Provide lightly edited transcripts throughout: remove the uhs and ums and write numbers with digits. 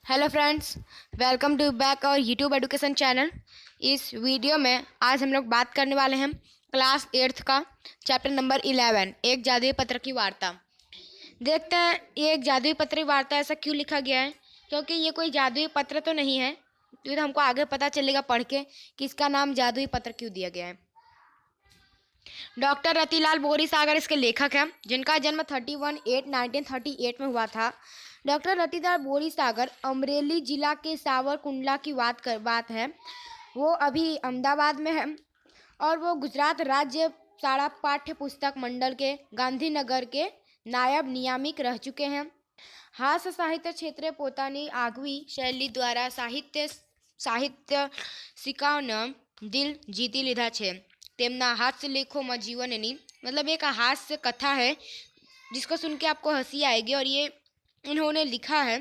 Hello friends, welcome to back और YouTube education channel. इस वीडियो में आज हम लोग बात करने वाले हैं क्लास 8th का चैप्टर नंबर 11, एक जादुई पत्र की वार्ता। देखते हैं ये एक जादुई पत्र की वार्ता ऐसा क्यों लिखा गया है, क्योंकि ये कोई जादुई पत्र तो नहीं है। तो हमको आगे पता चलेगा पढ़ के कि इसका नाम जादुई पत्र क्यों दिया गया है। डॉक्टर रतिलाल बोरीसागर इसके लेखक हैं, जिनका जन्म 31/8/1938 में हुआ था। डॉक्टर रतिलाल बोरीसागर अमरेली जिला के सावरकुंडला की बात है। वो अभी अहमदाबाद में है और वो गुजरात राज्य शाला पाठ्य पुस्तक मंडल के गांधीनगर के नायब नियामक रह चुके हैं। हास्य साहित्य क्षेत्रे पोतानी આગવી શૈલી દ્વારા સાહિત્યિકોનો દિલ જીતી લીધા છે। તેમના હાस्य लेखों में जीवननी मतलब एक हास्य कथा है जिसको सुन के आपको हंसी आएगी, और ये इन्होंने लिखा है।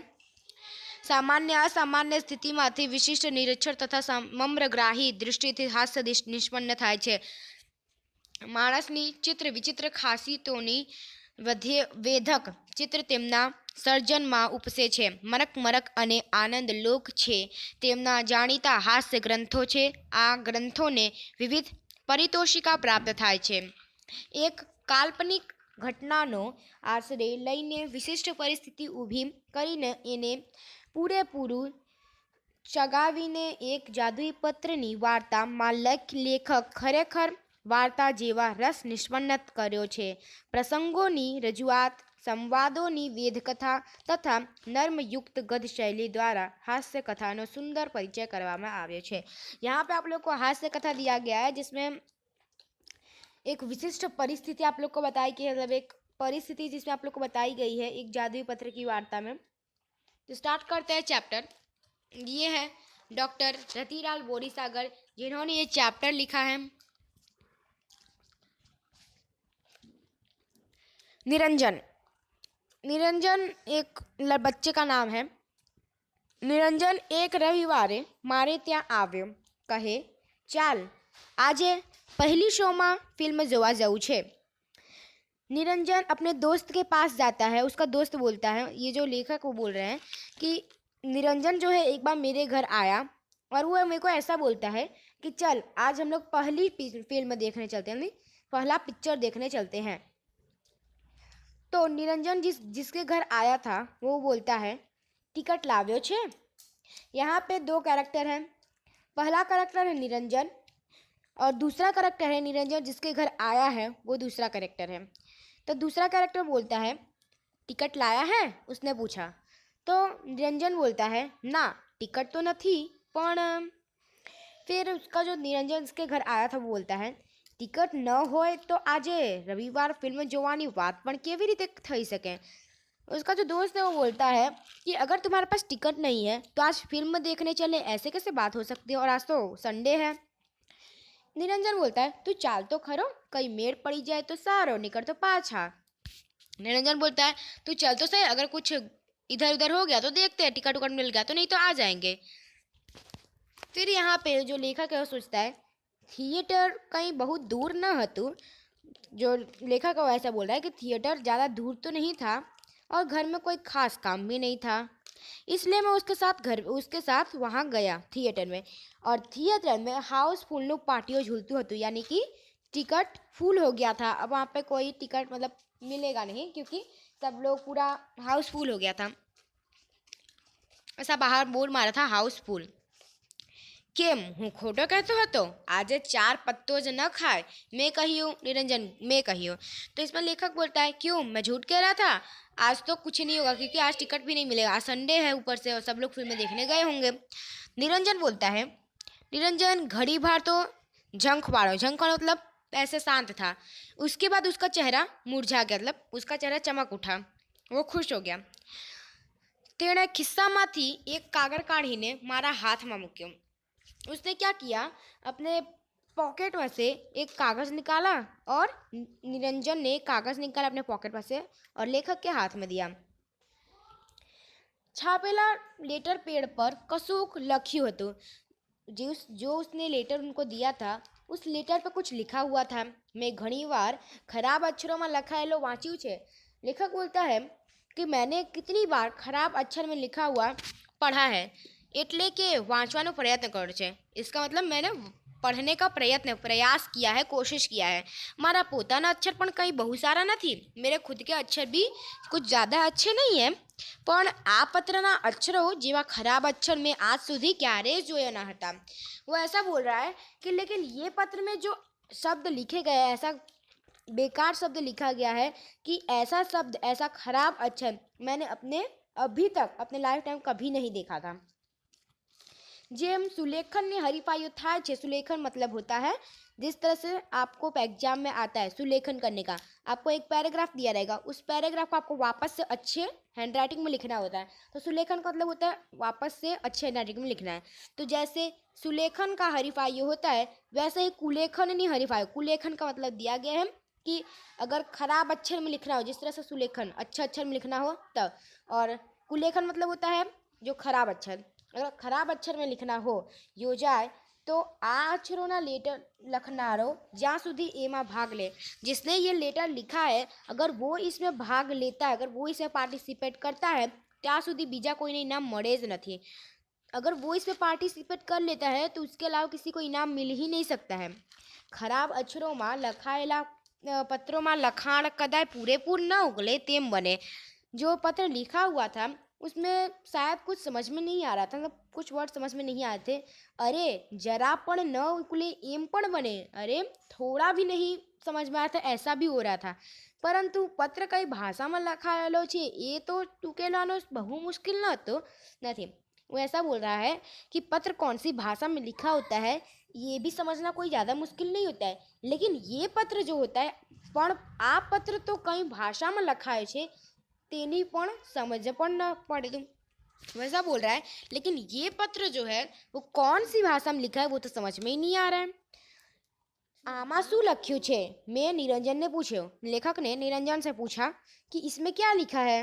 सामान्य असामान्य स्थिति में विशिष्ट निरीक्षण तथा समग्रग्राही दृष्टिથી हास्य निष्पन्न થાય છે। માણસની ચિત્ર વિચિત્ર ખાસિયતોની વેધક ચિત્ર તેમના સર્જનમાં ઉપસે છે। મરક મરક અને આનંદ લોક છે તેમના જાણીતા હાસ્ય ગ્રંથો છે। આ ગ્રંથોને વિવિધ પારિતોષિકા પ્રાપ્ત થાય છે। એક કાલ્પનિક ઘટનાનો આશ્રય લઈને વિશિષ્ટ પરિસ્થિતિ ઊભી કરીને એને પૂરેપૂરું ચગાવીને એક જાદુઈ પત્રની વાર્તામાં લેખક ખરેખર વાર્તા જેવા રસ નિષ્પન્ન કર્યો છે। પ્રસંગોની રજૂઆત, સંવાદોની વેધકથા તથા नर्मयुक्त गद्य शैली द्वारा हास्य कथाનો सुंदर परिचय કરવામાં આવ્યો છે। यहाँ पे आप लोग को हास्य कथा दिया गया है, जिसमें एक विशिष्ट परिस्थिति आप लोग को बताई कि मतलब एक परिस्थिति जिसमें आप लोग को बताई गई है एक जादुई पत्र की वार्ता में। तो स्टार्ट करते हैं चैप्टर। ये है डॉक्टर रतिलाल बोरीसागर, जिन्होंने ये चैप्टर लिखा है। निरंजन निरंजन एक बच्चे का नाम है। निरंजन एक रविवारे मारे ત્યાં આવ્યો, કહે ચાલ આજે पहली शो में फिल्म जोवा जाऊँ छे। निरंजन अपने दोस्त के पास जाता है। उसका दोस्त बोलता है, ये जो लेखक वो बोल रहे हैं कि निरंजन जो है एक बार मेरे घर आया और वो मेरे को ऐसा बोलता है कि चल आज हम लोग पहली फिल्म देखने चलते हैं, पहला पिक्चर देखने चलते हैं। तो निरंजन जिसके घर आया था वो बोलता है टिकट लाव्यो छे। यहाँ पे दो कैरेक्टर हैं। पहला कैरेक्टर है निरंजन और दूसरा कैरेक्टर है निरंजन जिसके घर आया है, वो दूसरा कैरेक्टर है। तो दूसरा कैरेक्टर बोलता है टिकट लाया है, उसने पूछा। तो निरंजन बोलता है ना टिकट तो नहीं, पण फिर उसका जो निरंजन जिसके घर आया था वो बोलता है टिकट न होय तो आजे रविवार फिल्म जोवानी बात पण केवी रीते थई सके। उसका जो दोस्त है वो बोलता है कि अगर तुम्हारे पास टिकट नहीं है तो आज फिल्म देखने चले, ऐसे कैसे बात हो सकती है, और आज तो संडे है। निरंजन बोलता है तू चाल तो खरो, कहीं मेड़ पड़ी जाए तो सारो, निकल तो पाछा। निरंजन बोलता है तू चल तो सही, अगर कुछ इधर उधर हो गया तो देखते हैं, टिकट उकट मिल गया तो, नहीं तो आ जाएंगे। फिर यहाँ पे जो लेखक है वो सोचता है थिएटर कहीं बहुत दूर न हतु। जो लेखक है वो ऐसा बोल रहा है कि थिएटर ज़्यादा दूर तो नहीं था और घर में कोई खास काम भी नहीं था, इसलिए मैं उसके साथ वहाँ गया थिएटर में। और थिएटर में हाउसफुल लोग पार्टियों झूलती होती, यानी कि टिकट फुल हो गया था। अब वहाँ पे कोई टिकट मतलब मिलेगा नहीं, क्योंकि सब लोग पूरा हाउसफुल हो गया था। ऐसा बाहर बोर्ड मारा था हाउसफुल। केम हूँ खोटो कहतो हतो, आजे 4 पत्तो ज न खाए, मैं कहियो। निरंजन मैं कहियो। तो इसमें लेखक बोलता है क्यों मैं झूठ कह रहा था, आज तो कुछ नहीं होगा क्योंकि आज टिकट भी नहीं मिलेगा, आज संडे है ऊपर से और सब लोग फिल्म देखने गए होंगे। निरंजन बोलता है निरंजन घड़ी भर तो झंख वाड़ो मतलब ऐसे शांत था। उसके बाद उसका चेहरा मुरझा गया, मतलब उसका चेहरा चमक उठा, वो खुश हो गया। तेणे खिस्सामांथी एक कागड़ काढ़ीने मारा हाथ में मूक्यो। उसने क्या किया, अपने पॉकेट में से एक कागज़ निकाला और निरंजन ने कागज़ निकाला अपने पॉकेट में से और लेखक के हाथ में दिया। छापेला लेटर पेड़ पर कसूक लख्यू हतु। जो उसने लेटर उनको दिया था उस लेटर पर कुछ लिखा हुआ था। मैं घणी वार खराब अक्षरों में लखायेलो वाँच्यु छे। लेखक बोलता है कि मैंने कितनी बार खराब अक्षर में लिखा हुआ पढ़ा है એટલે કે વાંચવાનો પ્રયત્ન કર્યો છે। इसका मतलब मैंने पढ़ने का प्रयास किया है, कोशिश किया है। મારા પોતાના અક્ષર પણ કંઈ બહુ સારા નથી, मेरे खुद के अक्षर भी कुछ ज़्यादा अच्छे नहीं है, પણ આ પત્રના અક્ષરો જેવા ખરાબ અક્ષર મેં आज સુધી ક્યારેય જોયા ન હતા। वो ऐसा बोल रहा है कि लेकिन ये पत्र में जो शब्द लिखे गए हैं, ऐसा बेकार शब्द लिखा गया है कि ऐसा शब्द, ऐसा खराब अक्षर मैंने अभी तक अपने लाइफ टाइम कभी नहीं देखा था। जेम सुलेखन ने हरीफाइयो था छे। सुलेखन मतलब होता है जिस तरह से आपको एग्जाम में आता है सुलेखन करने का, आपको एक पैराग्राफ दिया रहेगा, उस पैराग्राफ को आपको वापस से अच्छे हैंडराइटिंग में लिखना होता है। तो सुलेखन का मतलब होता है वापस से अच्छे हैंडराइटिंग में लिखना है। तो जैसे सुलेखन का हरीफाइयो होता है, वैसे ही कुलेखन नहीं हरीफाइयो। कुलेखन का मतलब दिया गया है कि अगर खराब अक्षर में लिखना हो, जिस तरह से सुलेखन अच्छा अक्षर में लिखना हो तब, और कुलेखन मतलब होता है जो खराब अक्षर, अगर खराब अक्षर में लिखना हो योजाय तो आ अक्षरों लेटर लखनारो ज्यां सुधी एमा भाग ले, जिसने ये लेटर लिखा है अगर वो इसमें भाग लेता है, अगर वो इसमें पार्टिसिपेट करता है, त्या सुधी बीजा कोई इनाम मळे ज नथी। अगर वो इसमें पार्टिसिपेट कर लेता है तो उसके अलावा किसी को इनाम मिल ही नहीं सकता है। खराब अक्षरों में लखाયેલા पत्रों में लखाण कदाय पूरेपूर न उगले तेम बने। जो पत्र लिखा हुआ था उसमें शायद कुछ समझ में नहीं आ रहा था, मतलब कुछ वर्ड समझ में नहीं आए थे। अरे जरा पण न उकले एम पण बने, अरे थोड़ा भी नहीं समझ में आया था ऐसा भी हो रहा था। परंतु पत्र कई भाषा में लखाયેલો छे ये तो उकेलवानो बहु मुश्किल नहीं। वो ऐसा बोल रहा है कि पत्र कौन सी भाषा में लिखा होता है ये भी समझना कोई ज़्यादा मुश्किल नहीं होता है, लेकिन ये पत्र जो होता है पण आ पत्र तो कई भाषा में लखाये छे तेनी पण समझ पण न पड़े। तुम वैसा बोल रहा है, लेकिन ये पत्र जो है वो कौन सी भाषा में लिखा है वो तो समझ में ही नहीं आ रहा है। आमा शू लख्यू छे? मैं निरंजन ने पूछो। लेखक ने निरंजन से पूछा कि इसमें क्या लिखा है।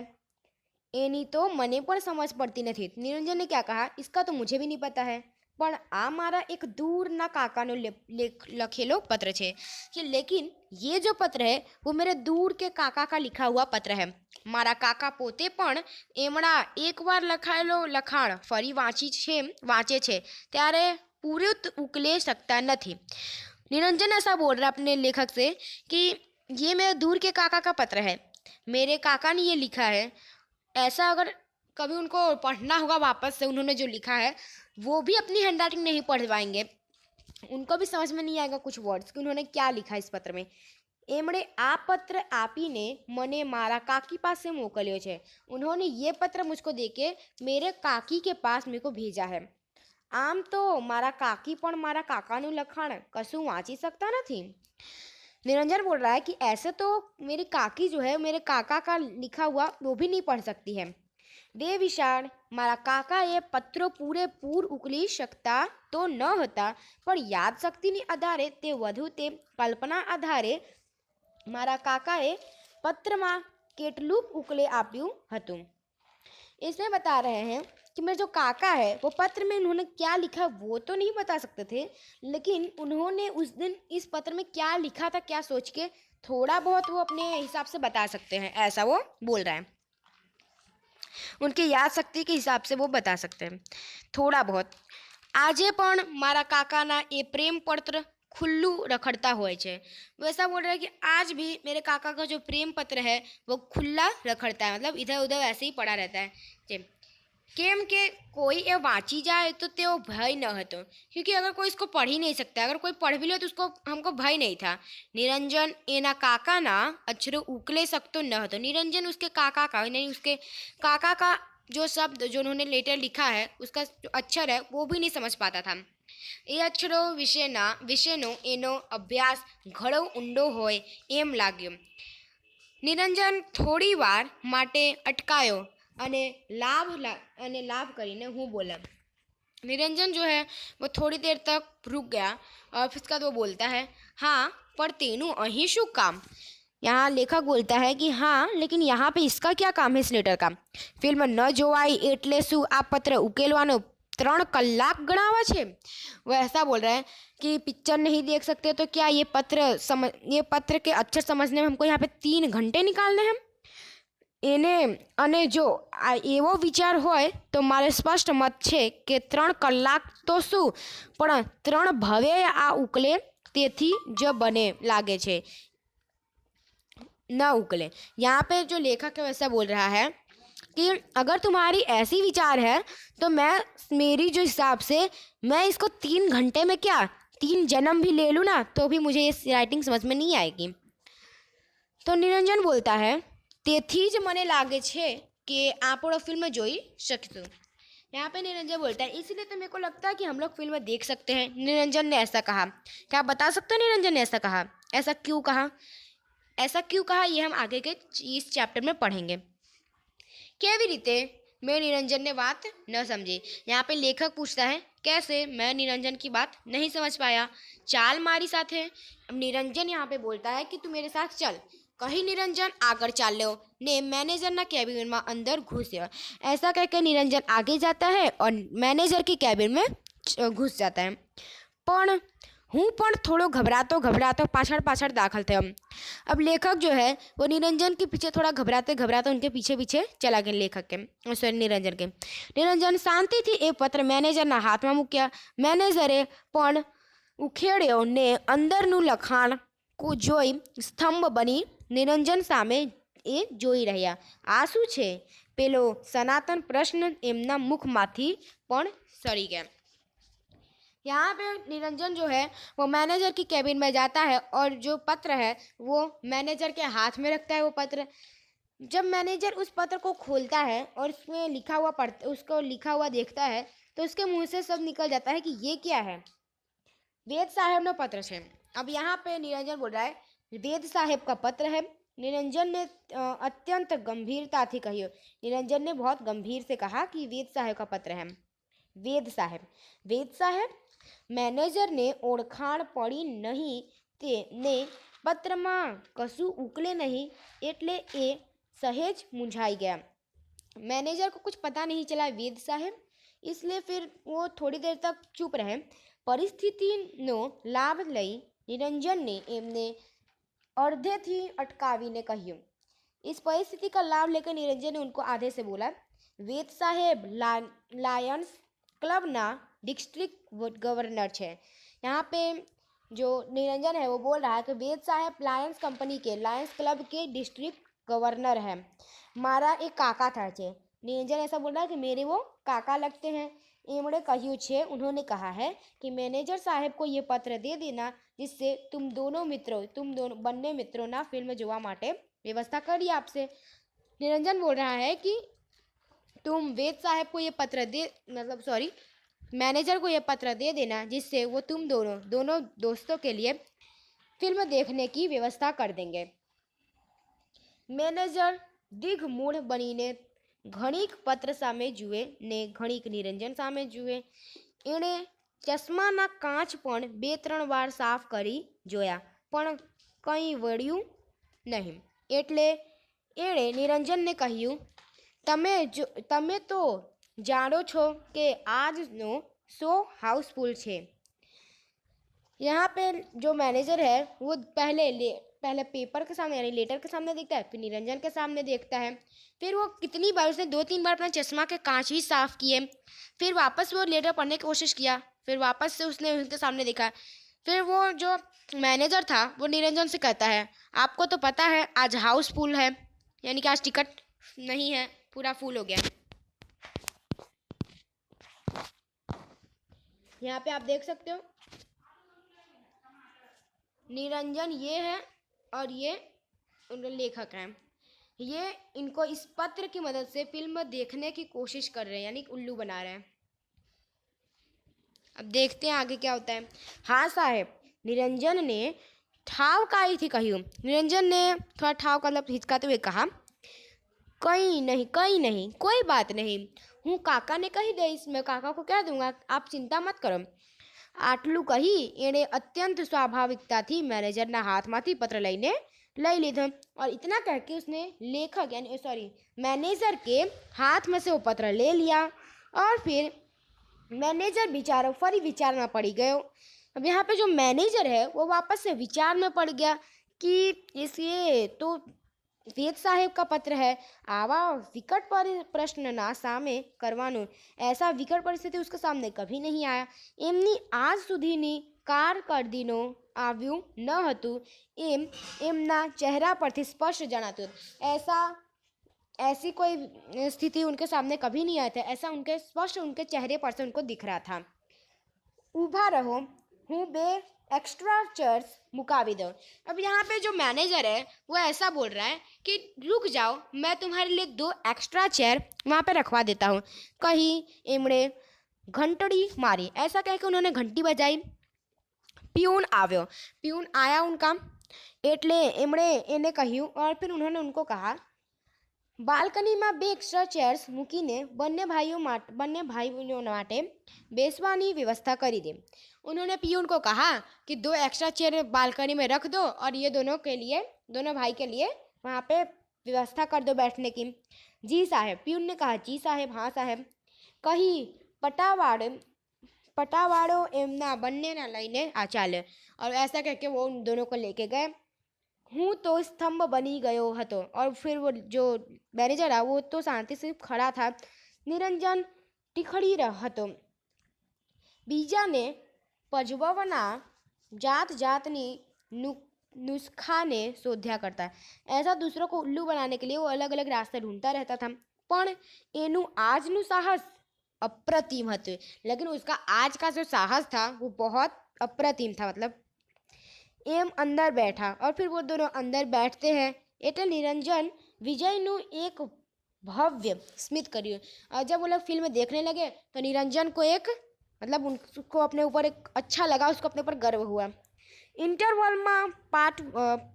एनी तो मने पण समझ पड़ती नहीं। निरंजन ने क्या कहा, इसका तो मुझे भी नहीं पता है, पण आ मारा एक दूरना काकानो लखेलो पत्र छे कि लेकिन ये जो पत्र है वो मेरे दूर के काका का लिखा हुआ पत्र है। मारा काका पोते पण एमणा एक बार लखाયેલો लखाण फरी वाँचे छे त्यारे पूरे उकले सकता नहीं। निरंजन ऐसा बोल रहा है अपने लेखक से कि ये मेरे दूर के काका का पत्र है, मेरे काका ने ये लिखा है। ऐसा अगर कभी उनको पढ़ना होगा वापस से, उन्होंने जो लिखा है वो भी अपनी हैंडराइटिंग नहीं पढ़ पाएंगे, उनको भी समझ में नहीं आएगा कुछ वर्ड्स कि उन्होंने क्या लिखा इस पत्र में। एमणे आ पत्र आपीने मने मारा काकी पास से मोकल्यो छे। उन्होंने ये पत्र मुझको देके मेरे काकी के पास मेरे को भेजा है। आम तो मारा काकी पण मारा काकानु लखाण कशु वाँची सकता नहीं। निरंजन बोल रहा है कि ऐसे तो मेरी काकी जो है मेरे काका का लिखा हुआ वो भी नहीं पढ़ सकती है। दे विशाल मारा काका ये पत्रो पूरेपूर उकली शकता तो न हता, पण याद शक्ति ने आधारे ते वधु ते कल्पना आधारे मारा काकाए पत्र में केटलू उकले आप्यू हतु। इसमें बता रहे हैं कि मेरे जो काका है वो पत्र में उन्होंने क्या लिखा वो तो नहीं बता सकते थे, लेकिन उन्होंने उस दिन इस पत्र में क्या लिखा था क्या सोच के थोड़ा बहुत वो अपने हिसाब से बता सकते हैं, ऐसा वो बोल रहा है। उनकी याद शक्ति के हिसाब से वो बता सकते हैं थोड़ा बहुत। आजे पण मारा काकाना ये प्रेम पत्र खुल्लू रखड़ता होय छे। वैसा बोल रहा है कि आज भी मेरे काका का जो प्रेम पत्र है वो खुला रखड़ता है, मतलब इधर उधर ऐसे ही पड़ा रहता है। केम के कोई ये वाँची जाए तो तेओ भय न हतो, क्योंकि अगर कोई इसको पढ़ ही नहीं सकता, अगर कोई पढ़ भी ले तो उसको हमको भय नहीं था। निरंजन एना काका ना अक्षरों उकले सकतो न हतो। निरंजन उसके काका का नहीं, उसके काका का जो शब्द जो उन्होंने लेटर लिखा है उसका जो अक्षर है वो भी नहीं समझ पाता था। ये अक्षरों विषयनो एनो अभ्यास घणो ऊंडो होय एम लाग्यो। निरंजन थोड़ी वार माटे अटकायो અને लाभ કરીને હું बोला। निरंजन जो है वो थोड़ी देर तक रुक गया और फिर उसके बाद वो बोलता है, हाँ पर तेनु अहीं शू काम। यहाँ लेखक बोलता है कि हाँ लेकिन यहाँ पे इसका क्या काम है इस लेटर का। फिल्म न जोवाई एटले शू आ पत्र उकेलवानो 3 कलाक गणावा छे। वो ऐसा बोल रहा है कि पिक्चर नहीं देख सकते तो क्या ये पत्र के अक्षर समझने में हमको यहाँ पे 3 घंटे निकालने हैं। એને અને જો આ એવો વિચાર હોય તો મારે સ્પષ્ટ મત છે કે 3 કલાક તો શું પણ 3 ભવે આ ઉકલે તેથી જ બને લાગે છે न उकले। यहाँ पे जो लेखक है वैसा बोल रहा है कि अगर तुम्हारी ऐसी विचार है तो मैं मेरी जो हिसाब से मैं इसको 3 घंटे में क्या 3 जन्म भी ले लूँ ना तो भी मुझे ये राइटिंग समझ में नहीं आएगी। तो निरंजन बोलता है તેથી જ મને લાગે છે कि आप लोग फिल्म જોઈ શકશો। यहाँ पे निरंजन बोलता है इसलिए तो मेरे को लगता है कि हम लोग फिल्म देख सकते हैं। निरंजन ने ऐसा कहा। क्या आप बता सकते हो निरंजन ने ऐसा कहा? ऐसा क्यों कहा? ऐसा क्यों कहा ये हम आगे के इस चैप्टर में पढ़ेंगे। केवी रीते मैं निरंजन ने बात न समझी। यहाँ पे लेखक पूछता है कैसे मैं निरंजन की बात नहीं समझ पाया। चाल मारी साथ है। अब निरंजन यहाँ पे बोलता है कि तू मेरे साथ चल। कहीं निरंजन आकर चाल लो ने मैनेजर ना कैबिन में अंदर घुस्यो। ऐसा कहकर निरंजन आगे जाता है और मैनेजर की कैबिन में घुस जाता है। पण हूँ पण थोड़ो घबरातो पाछड़ पाछड़ दाखल थे। अब लेखक जो है वो निरंजन के पीछे थोड़ा घबराते उनके पीछे पीछे चला गया। लेखक के सॉरी निरंजन शांति थी ए पत्र मैनेजर ना हाथ में मूक्या। मैनेजरे पण उखेड़्यो ने अंदरनु लखाण को जोई स्तंभ बनी निरंजन सामे ए जोई रह्या। आ शुं छे? पेलो सनातन प्रश्न एमना मुखमांथी पण सरी गया। यहाँ पे निरंजन जो है वो मैनेजर की कैबिन में जाता है और जो पत्र है वो मैनेजर के हाथ में रखता है। वो पत्र जब मैनेजर उस पत्र को खोलता है और उसमें उसको लिखा हुआ देखता है तो उसके मुंह से सब निकल जाता है कि ये क्या है। वेद साहेब नो पत्र है। अब यहाँ पे निरंजन बोल रहा है वेद साहेब का पत्र है। निरंजन ने अत्यंत गंभीरता थी कही। निरंजन ने बहुत गंभीर से कहा कि वेद साहेब का पत्र है। वेद साहेब मैनेजर ने ओळखाण पड़ी नहीं ते ने पत्र में कशु उकले नहीं एटले ए सहेज मुंझाई गया। मैनेजर को कुछ पता नहीं चला वेद साहेब, इसलिए फिर वो थोड़ी देर तक चुप रहे। परिस्थिति नो लाभ लई निरंजन ने एमने अर्धे थी अटकावी ने कह्यु। इस परिस्थिति का लाभ लेकर निरंजन ने उनको आधे से बोला वेद साहेब लायंस क्लब ना डिस्ट्रिक्ट गवर्नर है। यहाँ पे जो निरंजन है वो बोल रहा है कि वेद साहेब लायंस कंपनी के लायंस क्लब के डिस्ट्रिक्ट गवर्नर है। मारा एक काका था छे। निरंजन ऐसा बोल रहा है कि मेरे वो काका लगते हैं। एमणे कह્યું छे उन्होंने कहा है कि मैनेजर साहेब को ये पत्र दे देना जिससे तुम दोनों बन्ने मित्रों ना फिल्म जोवा माटे व्यवस्था करी आपसे। निरंजन बोल रहा है कि तुम वेद साहेब को ये पत्र मैनेजर को ये पत्र दे देना जिससे वो तुम दोनों दोस्तों के लिए फिल्म देखने की व्यवस्था कर देंगे। मैनेजर दिग्मूढ़ बनीने घणीक पत्र सामे जुए ने घणीक निरंजन सामे जुए। एणे चश्माना कांच पण 2-3 वार साफ करी जोया पण कई वळ्યું नहीं। एटले एणे निरंजन ने कह्યું तमे तो जाणो छो कि आजनो शो हाउसफुल छे। यहाँ पे जो मैनेजर है वो पहले पेपर के सामने यानी लेटर के सामने देखता है, फिर निरंजन के सामने देखता है। फिर वो कितनी बार उसने 2-3 बार अपना चश्मा के कांच ही साफ किए। फिर वापस वो लेटर पढ़ने की कोशिश किया, फिर वापस से उसने उनके सामने देखा। फिर वो जो मैनेजर था वो निरंजन से कहता है आपको तो पता है आज हाउसफुल है, यानी कि आज टिकट नहीं है, पूरा फुल हो गया। यहाँ पे आप देख सकते हो निरंजन ये है और ये लेखक हैं। ये इनको इस पत्र की मदद से फिल्म देखने की कोशिश कर रहे हैं, यानी उल्लू बना रहे हैं। अब देखते हैं आगे क्या होता है। हाँ साहेब, निरंजन ने ठावकाई थी कही। निरंजन ने थोड़ा ठाव का मतलब हिचकाते हुए कहा कहीं नहीं कोई बात नहीं, हूँ काका ने कही दईश, मैं काका को कह दूंगा, आप चिंता मत करो। आटलू कही एणे अत्यंत स्वाभाविकता थी मैनेजरना हाथमांथी पत्र लई लीधो और इतना कह के उसने लेखक यानी मैनेजर के हाथ में से वो पत्र ले लिया और फिर मैनेजर बेचारा फरी विचार में पड़ी गयो। अब यहाँ पे जो मैनेजर है वो वापस से विचार में पड़ गया कि ये तो વેદ સાહેબ का પત્ર है આવા વિકટ પ્રશ્નના સામે કરવાનો ऐसा વિકટ પરિસ્થિતિ उसके सामने कभी नहीं आया એમની આજ સુધીની કારકર્દીનો આવ્યું ન હતું એમ એમના ચહેરા પરથી સ્પષ્ટ જણાતું ऐसा ऐसी कोई स्थिति उनके सामने कभी नहीं आया था ऐसा उनके स्पष्ट उनके चेहरे पर से उनको दिख रहा था ऊभा रहो हूँ बे एक्स्ट्रा चेयर्स मुकावी दो अब यहाँ पे जो मैनेजर है वो ऐसा बोल रहा है कि रुक जाओ मैं तुम्हारे लिए 2 एक्स्ट्रा चेयर वहाँ पे रखवा देता हूँ कहीं एमड़े घंटड़ी मारी ऐसा कह के उन्होंने घंटी बजाई प्यून આવ્યો प्यून आया उनका એટલે એમણે એને કહ્યું और फिर उन्होंने उनको कहा બાલ્કનીમાં 2 એક્સ્ટ્રા ચેર્સ મૂકીને બંને ભાઈઓ માટે બેસવાની વ્યવસ્થા કરી દે उन्होंने पियून को कहा कि 2 एक्स्ट्रा चेयर बालकनी में रख दो और ये दोनों भाई के लिए वहाँ पे व्यवस्था कर दो बैठने की जी साहब पियून ने कहा जी साहब हाँ साहब कहीं पटावाड़ो एमना बन्ने ना लईने आ चाले और ऐसा कह के वो उन दोनों को लेके गए हूँ तो स्तंभ बनी गयो हतो और फिर वो जो मैनेजर है वो तो शांति से खड़ा था निरंजन टिखड़ी हतो बीजा ने पजवना जात जातनी नुस्खा ने शोध्या करता है ऐसा दूसरों को उल्लू बनाने के लिए वो अलग अलग रास्ते ढूंढता रहता था पण एनु आजनु साहस अप्रतिम हतु लेकिन उसका आज का जो साहस था वो बहुत अप्रतिम था मतलब एम अंदर बैठा और फिर वो दोनों अंदर बैठते हैं એટલે निरंजन विजयनु एक भव्य स्मित કર્યું और जब वो लोग फिल्म देखने लगे तो निरंजन को एक मतलब उनको अपने ऊपर एक अच्छा लगा उसको अपने ऊपर गर्व हुआ इंटरवल में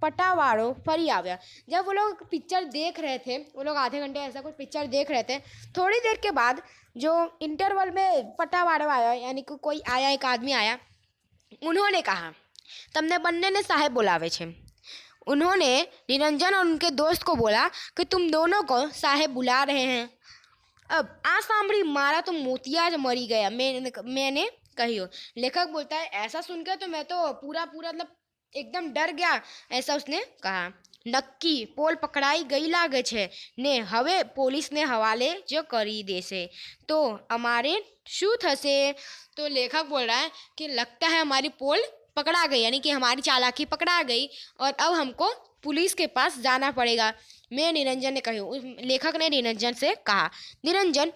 पटावाड़ो फरी आया जब वो लोग पिक्चर देख रहे थे वो लोग आधे घंटे ऐसा कुछ पिक्चर देख रहे थे थोड़ी देर के बाद जो इंटरवल में पटावाड़ो आया यानी कि कोई आया एक आदमी आया उन्होंने कहा तमने बन्ने ने साहेब बुलावे छे उन्होंने निरंजन और उनके दोस्त को बोला कि तुम दोनों को साहेब बुला रहे हैं अब आ सांभળી मारा तो मोतिया ज मरी गया मैंने कहियो लेखक बोलता है ऐसा सुनकर तो मैं तो पूरा मतलब एकदम डर गया ऐसा उसने कहा नक्की पोल पकड़ाई गई लागे छे ने हवे पुलिस ने हवाले जो करी देसे तो हमारे शू थसे तो लेखक बोल रहा है कि लगता है हमारी पोल पकड़ा गई यानी कि हमारी चालाकी पकड़ा गई और अब हमको पुलिस के पास जाना पड़ेगा मैं निरंजन ने कही लेखक ने निरंजन से कहा निरंजन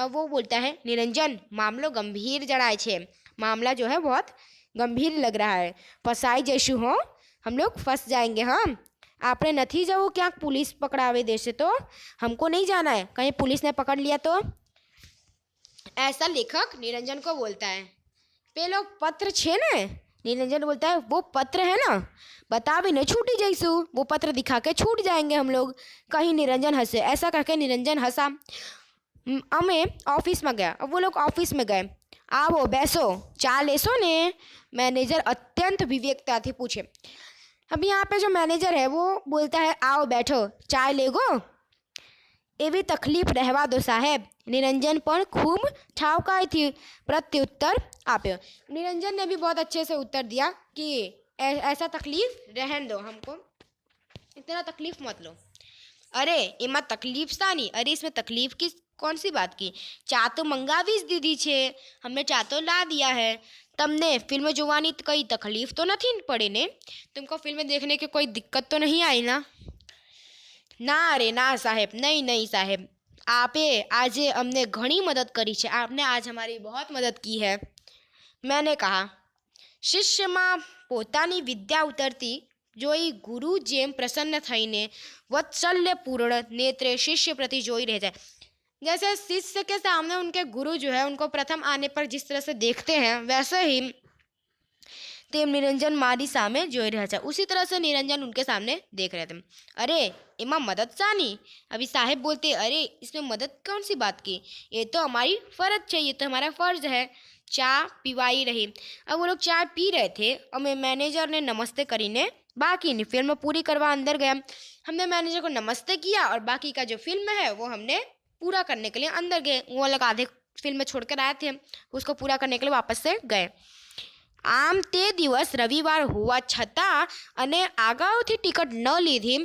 वो बोलता है निरंजन मामलो गंभीर जड़ाए छे मामला जो है बहुत गंभीर लग रहा है फसाई जैसू हो हम लोग फंस जाएंगे हम आपने नहीं जाओ क्या पुलिस पकड़ावे देशे तो हमको नहीं जाना है कहीं पुलिस ने पकड़ लिया तो ऐसा लेखक निरंजन को बोलता है पेलो पत्र छे ने निरंजन बोलता है वो पत्र है ना बता भी नहीं छूटी जैसू वो पत्र दिखा के छूट जाएंगे हम लोग कहीं निरंजन हंसे ऐसा करके निरंजन हंसा हमें ऑफिस में गया अब वो लोग ऑफिस में गए आओ बैसो चा लेसो ने मैनेजर अत्यंत विवेकता थी पूछे अब यहाँ पे जो मैनेजर है वो बोलता है आओ बैठो चाय लेगो एवी तकलीफ रहवा दो साहेब निरंजन पर खूब ठावकाई थी प्रत्युत्तर आप्यो निरंजन ने भी बहुत अच्छे से उत्तर दिया कि ऐसा तकलीफ रहन दो हमको इतना तकलीफ मत लो अरे इमा तकलीफ सा नहीं अरे इसमें तकलीफ की कौन सी बात की चा तो मंगावी ज दीदी छे हमने चा तो ला दिया है तमने फिल्म जोवानी कोई तकलीफ तो नहीं पड़े ने तुमको फिल्म देखने की कोई दिक्कत तो नहीं आई ना ना अरे ना साहेब नहीं साहेब आपे आज हमने घनी मदद करी है आपने आज हमारी बहुत मदद की है मैंने कहा शिष्य में पोतानी विद्या उतरती जोई गुरु जेम प्रसन्न थईने वात्सल्यपूर्ण नेत्रे शिष्य प्रति जोई रह जाए जैसे शिष्य के सामने उनके गुरु जो है उनको प्रथम आने पर जिस तरह से देखते हैं वैसे ही तेम निरंजन मारी सामे जोई रह जाए उसी तरह से निरंजन उनके सामने देख रहे थे अरे इमा मदद सानी अभी साहेब बोलते अरे इसमें मदद कौन सी बात की ये तो हमारी फर्ज चाहिए तो हमारा फर्ज है चा पीवाई रही अब वो लोग चाय पी रहे थे और मैं मैनेजर ने नमस्ते करीने बाकी ने फिल्म पूरी करवा अंदर गया हमने मैनेजर को नमस्ते किया और बाकी का जो फिल्म है वो हमने पूरा करने के लिए अंदर गए वो लोग आधे फिल्म छोड़ कर आए थे उसको पूरा करने के लिए वापस से गए આમ તે દિવસ રવિવાર હોવા છતાં અને અગાઉથી ટિકિટ ન લીધી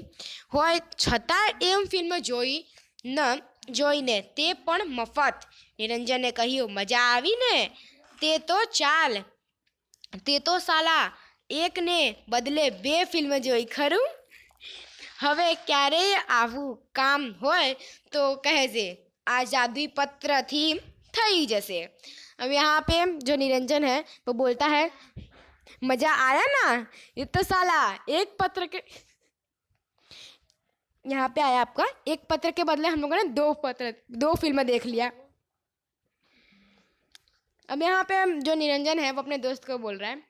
હોય છતાં એમ ફિલ્મ જોઈને તે પણ મફત. નિરંજને કહ્યું, મજા આવી ને? તે તો સાલા એકને બદલે 2 ફિલ્મ જોઈ, ખરું? હવે ક્યારેય આવું કામ હોય તો કહેજે, આ जादुई पत्र थी थई जैसे. अब यहाँ पे जो निरंजन है वो बोलता है, मजा आया ना? ये तो साला एक पत्र के, यहाँ पे आया आपका, एक पत्र के बदले हम लोगों ने 2 फिल्में देख लिया. अब यहाँ पे जो निरंजन है वो अपने दोस्त को बोल रहा है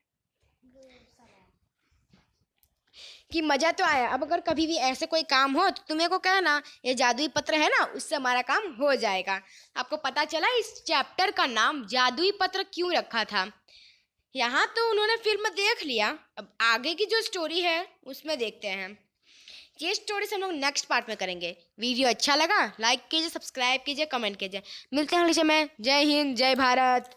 कि मज़ा तो आया, अब अगर कभी भी ऐसे कोई काम हो तो तुम्हें को कहना, ये जादुई पत्र है ना, उससे हमारा काम हो जाएगा. आपको पता चला इस चैप्टर का नाम जादुई पत्र क्यों रखा था? यहाँ तो उन्होंने फिल्म देख लिया, अब आगे की जो स्टोरी है उसमें देखते हैं. ये स्टोरी से हम लोग नेक्स्ट पार्ट में करेंगे. वीडियो अच्छा लगा लाइक कीजिए, सब्सक्राइब कीजिए, कमेंट कीजिए. मिलते हैं अगले समय. जय हिंद, जय भारत.